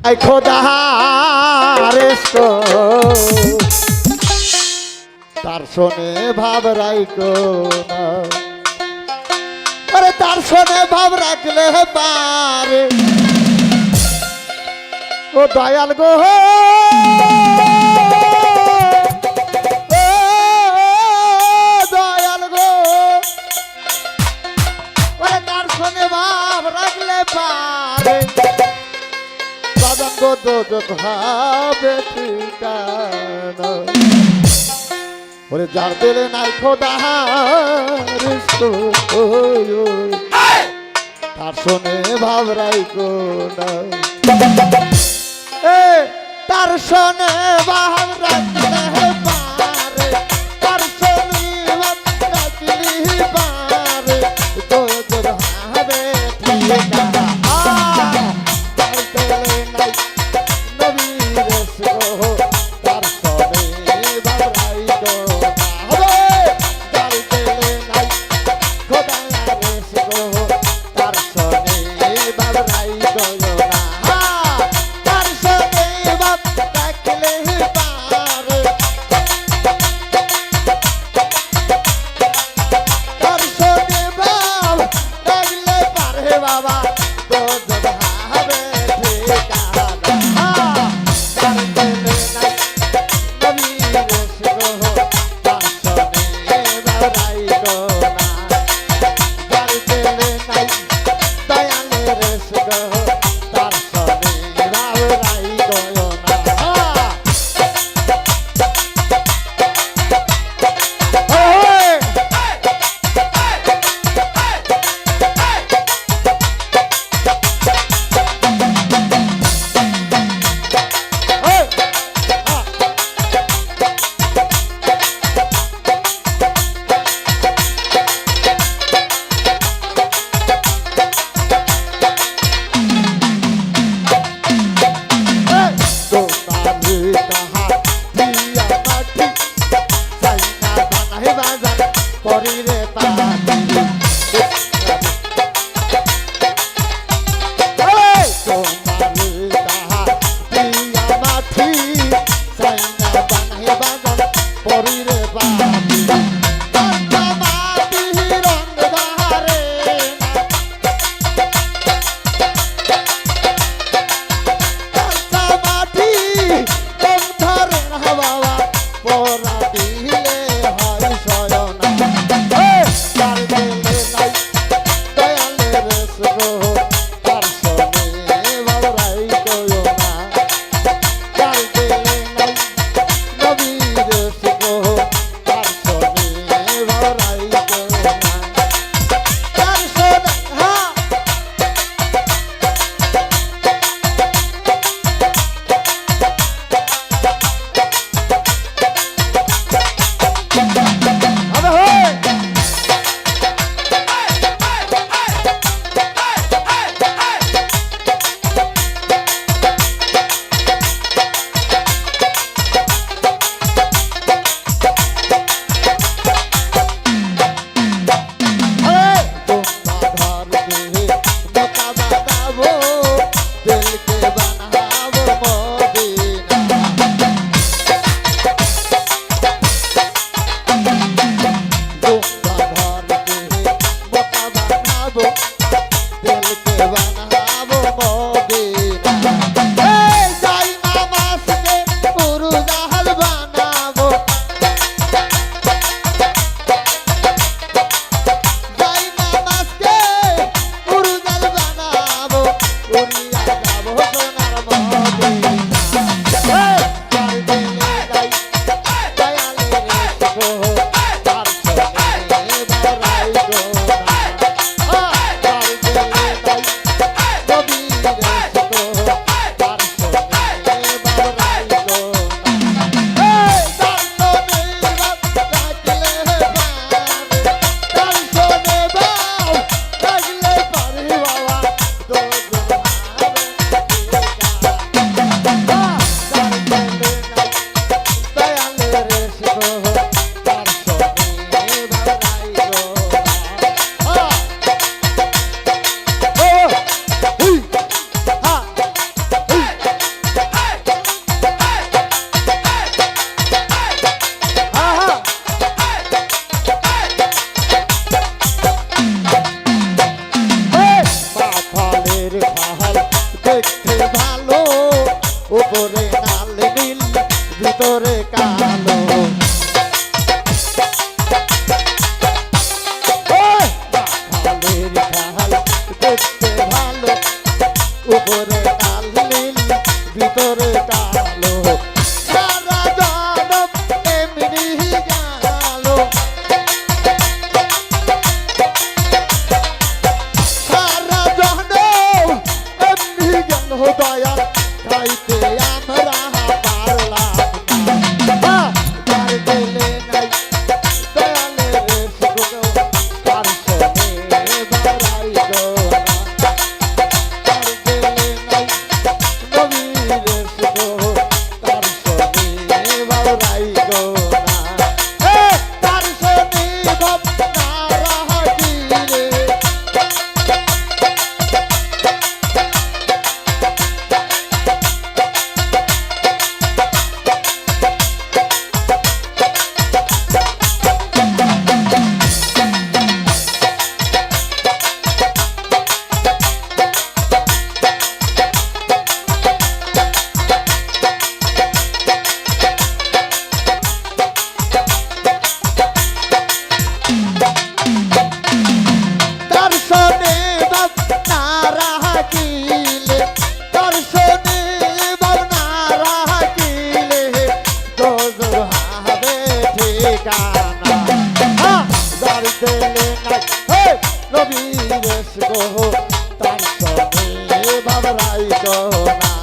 I খোদা রে তার শোনে ভাব রাইকো না, আরে তার শোনে ভাব রাখলে পারে ও দয়াল গো, দয়াল গো, আরে তার শোনে ভাব রাখলে পারে বাদন গো দোজক হবে ঠিকানা। ওরে যার দিলে নাই খোদা তার শোনে ভাব রাইকো না, তার শোনে ভাব রাখলে পারে, তার শোনে ভাব রাখলি পারে তোর হবে ঠিকানা। তার দিলে নাই নবী রাসূল তার শোনে ভাব রাইকো না, তার দিলে নাই খোদা রাসূল তার শোনে ভাব রাইকো না। নীল ভিতরে কালো সারা জনম এমনি গেল সারা জনম এমনি গেল দয়া খাইতে আমরা পারলাম না যার দিলে নাই দয়ালের সুখ তার সনে বাড়াই গো নবীর গো তার সনে বাবরাই গো না